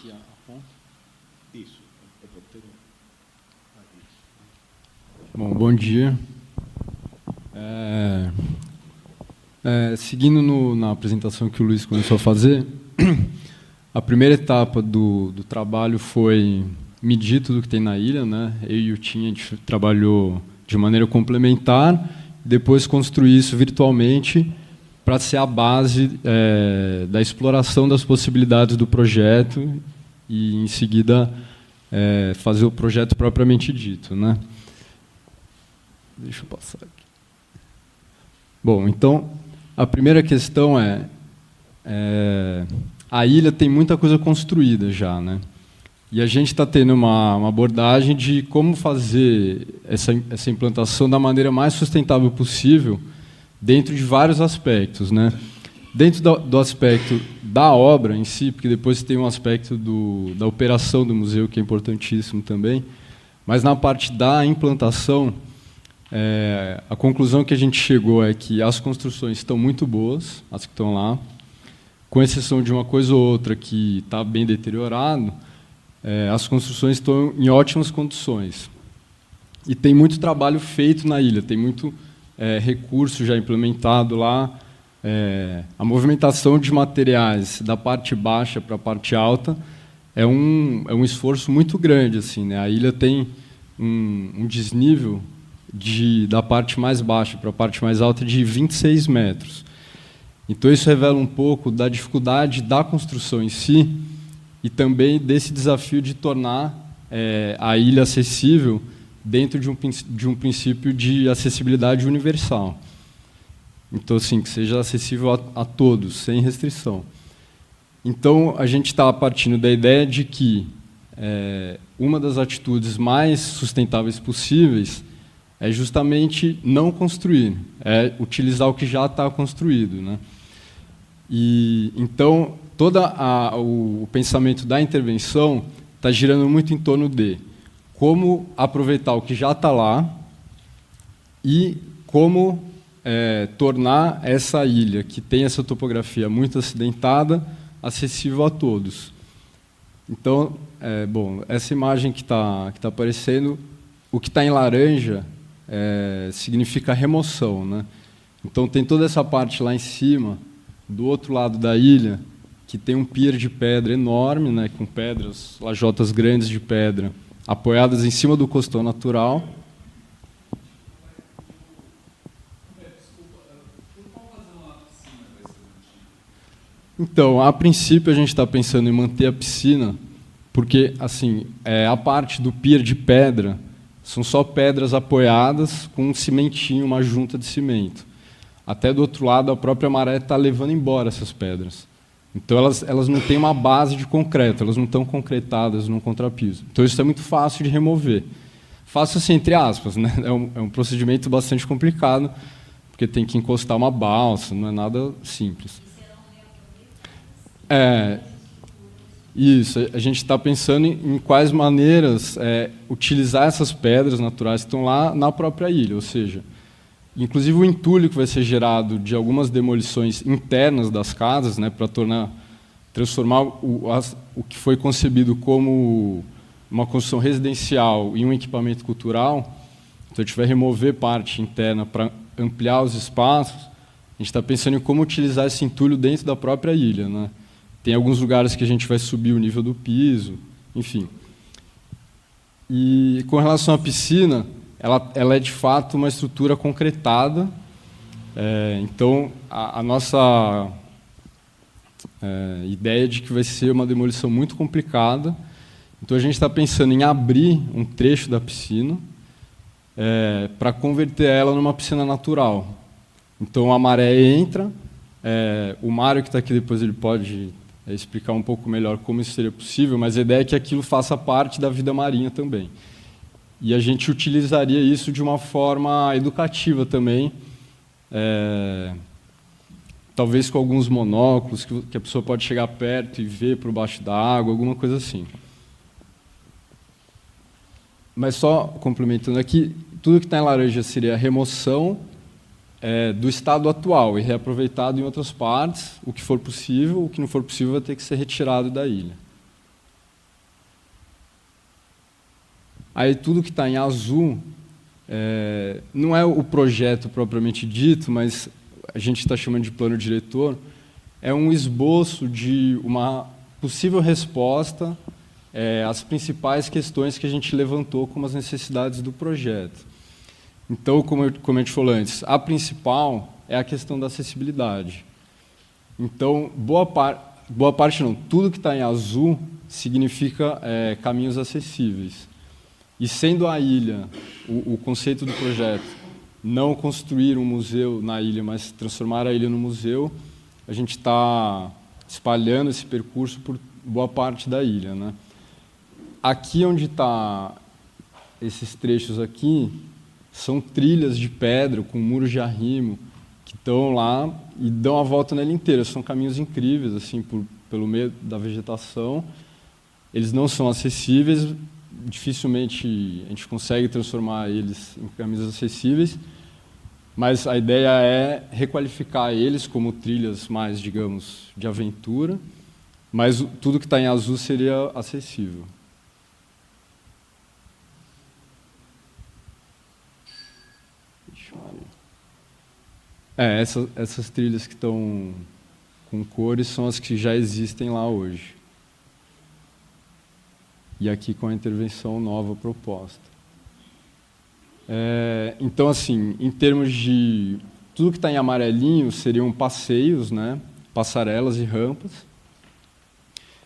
aqui a ponta. Isso. Bom dia. Seguindo na apresentação que o Luiz começou a fazer, a primeira etapa do trabalho foi medir tudo que tem na ilha, né? Eu e o Tim, a gente trabalhou de maneira complementar, depois construir isso virtualmente para ser a base da exploração das possibilidades do projeto e, em seguida, fazer o projeto propriamente dito, né? Deixa eu passar aqui. Bom, então, a primeira questão a ilha tem muita coisa construída já, né? E a gente está tendo uma abordagem de como fazer essa implantação da maneira mais sustentável possível, dentro de vários aspectos, né? Dentro do aspecto da obra em si, porque depois tem um aspecto da operação do museu, que é importantíssimo também, mas na parte da implantação, a conclusão que a gente chegou é que as construções estão muito boas, as que estão lá, com exceção de uma coisa ou outra que está bem deteriorado, as construções estão em ótimas condições. E tem muito trabalho feito na ilha, tem muito recurso já implementado lá. A movimentação de materiais da parte baixa para a parte alta é um esforço muito grande, assim, né? A ilha tem um desnível da parte mais baixa para a parte mais alta de 26 metros. Então, isso revela um pouco da dificuldade da construção em si e também desse desafio de tornar a ilha acessível dentro de um princípio de acessibilidade universal. Então, assim, que seja acessível a todos, sem restrição. Então, a gente está partindo da ideia de que uma das atitudes mais sustentáveis possíveis é justamente não construir, utilizar o que já está construído, né? E, então, todo o pensamento da intervenção está girando muito em torno de como aproveitar o que já está lá e como tornar essa ilha, que tem essa topografia muito acidentada, acessível a todos. Então, bom, essa imagem que está aparecendo, o que está em laranja significa remoção, né? Então, tem toda essa parte lá em cima, do outro lado da ilha, que tem um pier de pedra enorme, né, com pedras, lajotas grandes de pedra, apoiadas em cima do costão natural. Então, a princípio, a gente está pensando em manter a piscina, porque assim, a parte do pier de pedra são só pedras apoiadas com um cimentinho, uma junta de cimento. Até do outro lado, a própria maré está levando embora essas pedras. Então, elas não têm uma base de concreto, elas não estão concretadas no contrapiso. Então, isso é muito fácil de remover. Fácil, assim, entre aspas, né? É um procedimento bastante complicado, porque tem que encostar uma balsa, não é nada simples. Isso, a gente está pensando em quais maneiras utilizar essas pedras naturais que estão lá na própria ilha, ou seja, inclusive o entulho que vai ser gerado de algumas demolições internas das casas, né, para transformar o que foi concebido como uma construção residencial em um equipamento cultural. Então, a gente vai remover parte interna para ampliar os espaços. A gente está pensando em como utilizar esse entulho dentro da própria ilha, né? Tem alguns lugares que a gente vai subir o nível do piso, enfim. E, com relação à piscina, ela é, de fato, uma estrutura concretada. Então, a nossa ideia de que vai ser uma demolição muito complicada. Então, a gente está pensando em abrir um trecho da piscina para converter ela numa piscina natural. Então, a maré entra, o Mário, que está aqui depois, ele pode explicar um pouco melhor como isso seria possível, mas a ideia é que aquilo faça parte da vida marinha também. E a gente utilizaria isso de uma forma educativa também, talvez com alguns monóculos, que a pessoa pode chegar perto e ver por baixo da água, alguma coisa assim. Mas só complementando aqui, tudo que está em laranja seria a remoção do estado atual e reaproveitado em outras partes, o que for possível, o que não for possível vai ter que ser retirado da ilha. Aí tudo que está em azul não é o projeto propriamente dito, mas a gente está chamando de plano diretor, é um esboço de uma possível resposta às principais questões que a gente levantou como as necessidades do projeto. Então, como a gente falou antes, a principal é a questão da acessibilidade. Então, boa parte não, tudo que está em azul significa caminhos acessíveis. E sendo a ilha, o conceito do projeto, não construir um museu na ilha, mas transformar a ilha no museu, a gente está espalhando esse percurso por boa parte da ilha, né? Aqui onde está esses trechos aqui, são trilhas de pedra com muros de arrimo que estão lá e dão a volta na ilha inteira. São caminhos incríveis, assim, pelo meio da vegetação. Eles não são acessíveis, dificilmente a gente consegue transformar eles em caminhos acessíveis, mas a ideia é requalificar eles como trilhas mais, digamos, de aventura, mas tudo que está em azul seria acessível. Essas trilhas que estão com cores são as que já existem lá hoje. E aqui com a intervenção nova proposta. Então, assim, em termos de... Tudo que está em amarelinho seriam passeios, né? Passarelas e rampas.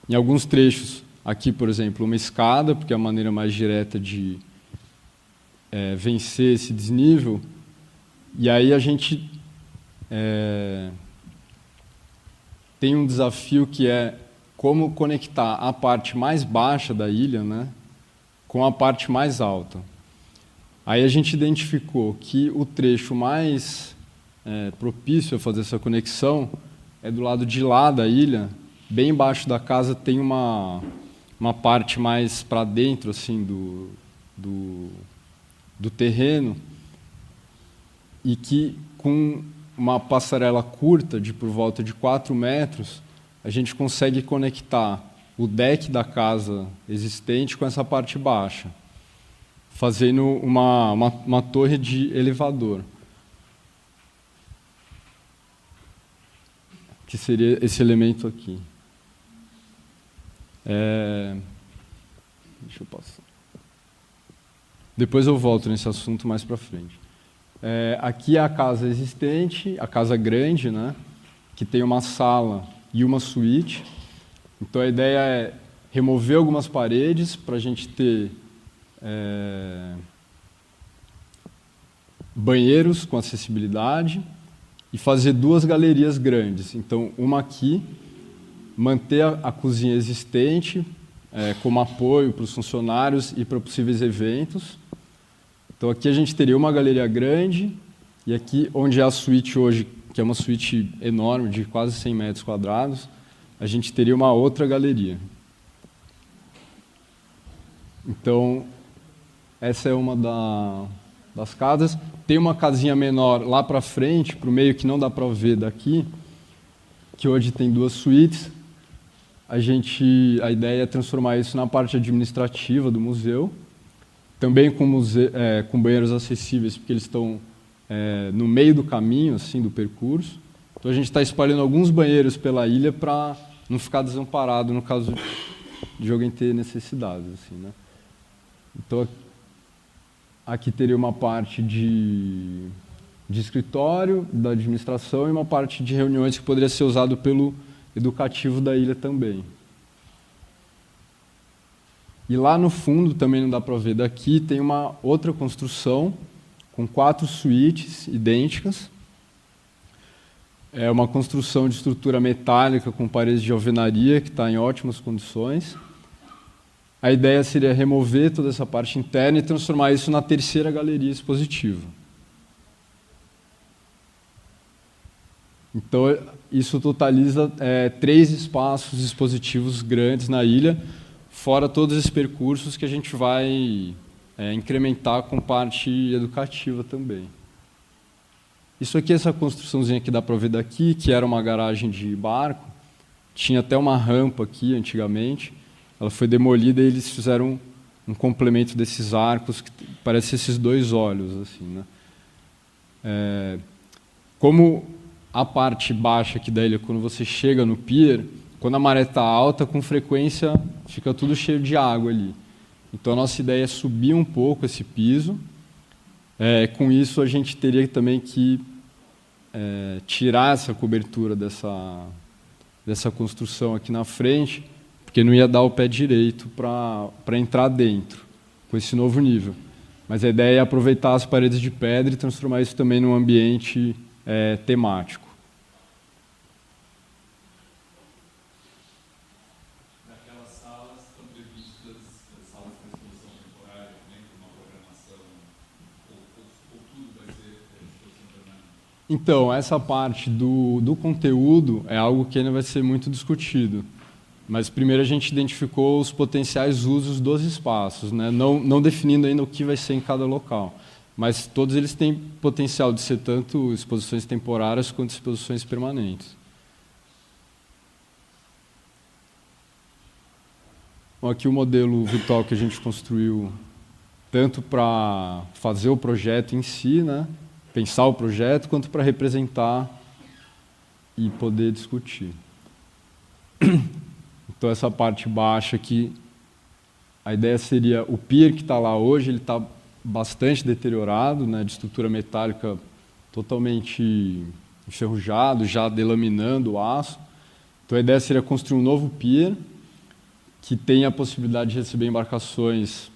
Em alguns trechos, aqui, por exemplo, uma escada, porque é a maneira mais direta de vencer esse desnível. E aí a gente tem um desafio que é como conectar a parte mais baixa da ilha, né, com a parte mais alta. Aí a gente identificou que o trecho mais propício a fazer essa conexão é do lado de lá da ilha, bem embaixo da casa tem uma parte mais para dentro assim, do terreno, e que com uma passarela curta, de por volta de 4 metros, a gente consegue conectar o deck da casa existente com essa parte baixa, fazendo uma torre de elevador, que seria esse elemento aqui. Deixa eu passar. Depois eu volto nesse assunto mais para frente. Aqui é a casa existente, a casa grande, né, que tem uma sala e uma suíte. Então a ideia é remover algumas paredes para a gente ter banheiros com acessibilidade e fazer 2 galerias grandes. Então, uma aqui, manter a cozinha existente como apoio para os funcionários e para possíveis eventos. Então, aqui a gente teria uma galeria grande, e aqui, onde é a suíte hoje, que é uma suíte enorme, de quase 100 metros quadrados, a gente teria uma outra galeria. Então, essa é uma das casas. Tem uma casinha menor lá para frente, para o meio, que não dá para ver daqui, que hoje tem 2 suítes. A ideia é transformar isso na parte administrativa do museu, também com banheiros acessíveis, porque eles estão no meio do caminho, assim, do percurso. Então, a gente está espalhando alguns banheiros pela ilha para não ficar desamparado no caso de alguém ter necessidades, assim, né? Então, aqui teria uma parte de escritório, da administração, e uma parte de reuniões que poderia ser usado pelo educativo da ilha também. E lá no fundo, também não dá para ver daqui, tem uma outra construção com 4 suítes idênticas. É uma construção de estrutura metálica com paredes de alvenaria, que está em ótimas condições. A ideia seria remover toda essa parte interna e transformar isso na 3ª galeria expositiva. Então, isso totaliza 3 espaços expositivos grandes na ilha, fora todos esses percursos que a gente vai incrementar com parte educativa também. Isso aqui, essa construçãozinha que dá para ver daqui, que era uma garagem de barco, tinha até uma rampa aqui antigamente, ela foi demolida e eles fizeram um complemento desses arcos, que parece esses dois olhos, assim, né? Como a parte baixa aqui da ilha, quando você chega no pier, quando a maré está alta, com frequência fica tudo cheio de água ali. Então a nossa ideia é subir um pouco esse piso. Com isso a gente teria também que tirar essa cobertura dessa construção aqui na frente, porque não ia dar o pé direito para entrar dentro, com esse novo nível. Mas a ideia é aproveitar as paredes de pedra e transformar isso também num ambiente temático. Naquelas salas estão previstas salas de exposição temporária, também com uma programação, ou tudo vai ser exposição permanente? Então, essa parte do conteúdo é algo que ainda vai ser muito discutido. Mas primeiro a gente identificou os potenciais usos dos espaços, né? Não definindo ainda o que vai ser em cada local. Mas todos eles têm potencial de ser tanto exposições temporárias quanto exposições permanentes. Bom, aqui o modelo virtual que a gente construiu tanto para fazer o projeto em si, né? Pensar o projeto, quanto para representar e poder discutir. Então, essa parte baixa aqui, a ideia seria o pier que está lá hoje, ele está bastante deteriorado, né, de estrutura metálica totalmente enferrujado, já delaminando o aço. Então, a ideia seria construir um novo pier que tenha a possibilidade de receber embarcações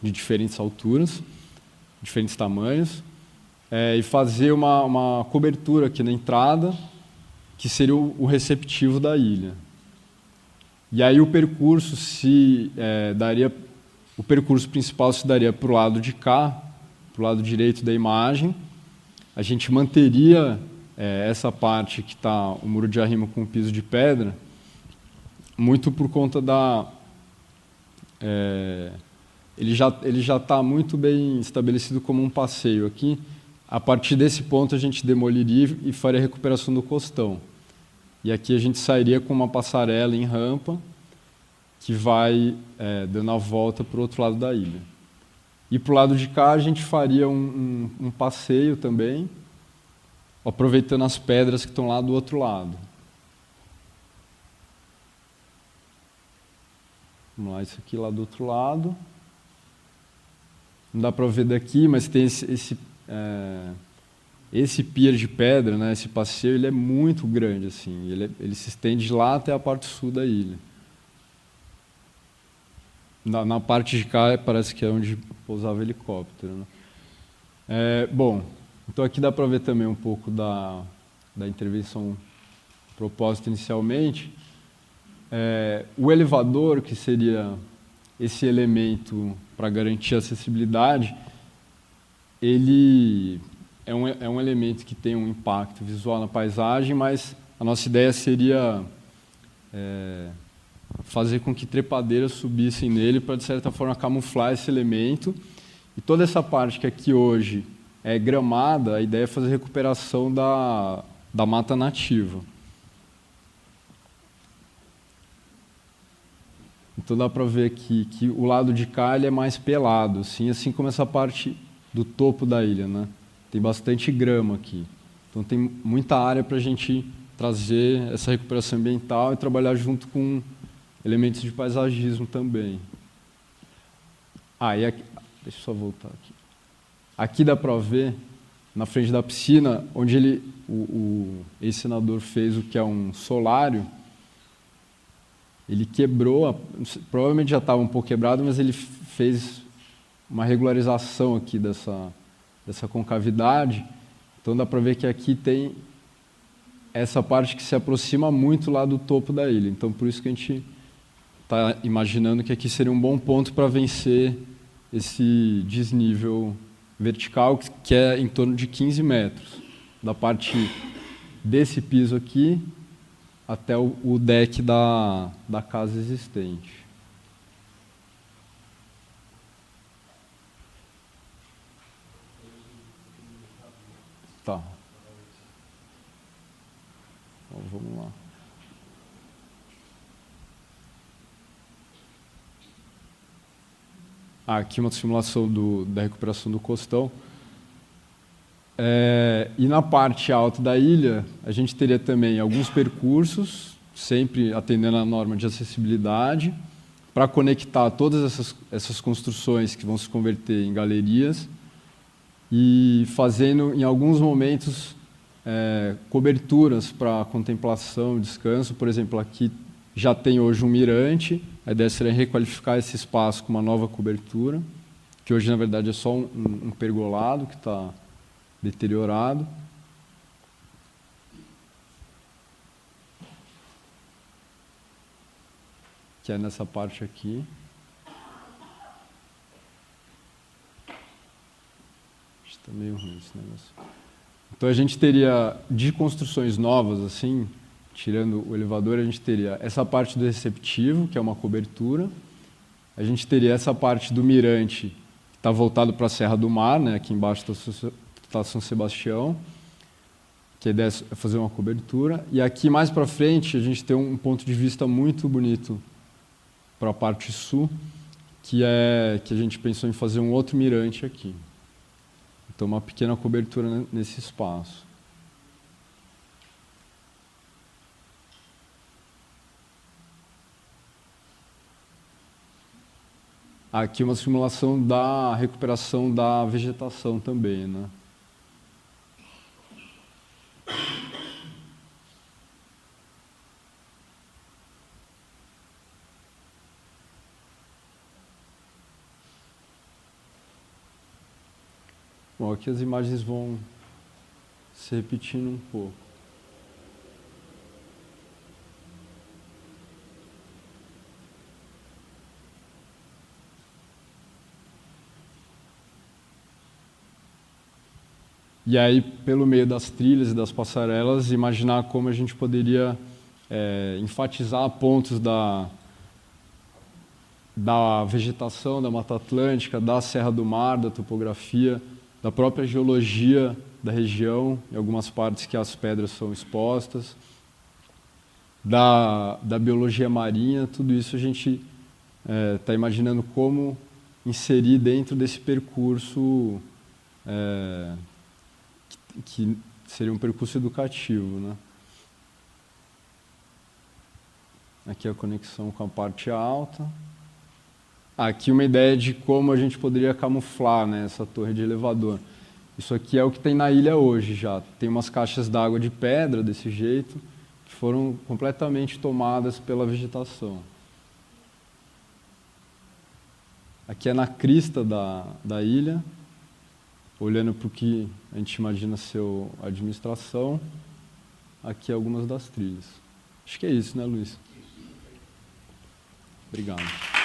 de diferentes alturas, diferentes tamanhos, e fazer uma cobertura aqui na entrada, que seria o receptivo da ilha. E aí o percurso o percurso principal se daria para o lado de cá, para o lado direito da imagem. A gente manteria essa parte que está o muro de arrimo com o piso de pedra, muito por conta ele já está muito bem estabelecido como um passeio aqui. A partir desse ponto a gente demoliria e faria a recuperação do costão. E aqui a gente sairia com uma passarela em rampa que vai dando a volta para o outro lado da ilha. E para o lado de cá a gente faria um passeio também, aproveitando as pedras que estão lá do outro lado. Vamos lá, isso aqui lá do outro lado. Não dá para ver daqui, mas tem esse pier de pedra, né, esse passeio, ele é muito grande, assim, ele se estende de lá até a parte sul da ilha. Na parte de cá parece que é onde pousava o helicóptero, né? Bom, então aqui dá para ver também um pouco da intervenção proposta inicialmente. O elevador, que seria esse elemento para garantir a acessibilidade, ele é um elemento que tem um impacto visual na paisagem, mas a nossa ideia seria fazer com que trepadeiras subissem nele para, de certa forma, camuflar esse elemento. E toda essa parte que aqui hoje é gramada, a ideia é fazer recuperação da mata nativa. Então dá para ver aqui que o lado de cá ele é mais pelado, assim como essa parte do topo da ilha, né? Tem bastante grama aqui. Então tem muita área para a gente trazer essa recuperação ambiental e trabalhar junto com elementos de paisagismo também. E aqui, deixa eu só voltar aqui. Aqui dá para ver, na frente da piscina, onde o ex-senador fez o que é um solário. Ele quebrou, provavelmente já estava um pouco quebrado, mas ele fez uma regularização aqui dessa concavidade. Então dá para ver que aqui tem essa parte que se aproxima muito lá do topo da ilha. Então por isso que a gente está imaginando que aqui seria um bom ponto para vencer esse desnível vertical, que é em torno de 15 metros, da parte desse piso aqui até o deck da casa existente. Tá. Então, vamos lá. Aqui uma simulação da recuperação do costão. E na parte alta da ilha, a gente teria também alguns percursos, sempre atendendo à norma de acessibilidade, para conectar todas essas construções que vão se converter em galerias e fazendo, em alguns momentos, coberturas para contemplação, descanso. Por exemplo, aqui já tem hoje um mirante, a ideia seria requalificar esse espaço com uma nova cobertura, que hoje, na verdade, é só um pergolado que está deteriorado. Que é nessa parte aqui. Está meio ruim esse negócio. Então a gente teria, de construções novas, assim, tirando o elevador, a gente teria essa parte do receptivo, que é uma cobertura. A gente teria essa parte do mirante, que está voltado para a Serra do Mar, né? Aqui embaixo está São Sebastião, que a ideia é fazer uma cobertura. E aqui mais para frente a gente tem um ponto de vista muito bonito para a parte sul, que a gente pensou em fazer um outro mirante aqui. Então, uma pequena cobertura nesse espaço. Aqui uma simulação da recuperação da vegetação também, né? Bom, aqui as imagens vão se repetindo um pouco. E aí, pelo meio das trilhas e das passarelas, imaginar como a gente poderia enfatizar pontos da vegetação, da Mata Atlântica, da Serra do Mar, da topografia, da própria geologia da região, em algumas partes que as pedras são expostas, da biologia marinha. Tudo isso a gente está imaginando como inserir dentro desse percurso que seria um percurso educativo, né? Aqui a conexão com a parte alta. Aqui uma ideia de como a gente poderia camuflar, né, essa torre de elevador. Isso aqui é o que tem na ilha hoje já. Tem umas caixas d'água de pedra desse jeito, que foram completamente tomadas pela vegetação. Aqui é na crista da ilha, olhando para o que a gente imagina ser a administração. Aqui algumas das trilhas. Acho que é isso, né, Luiz? Obrigado.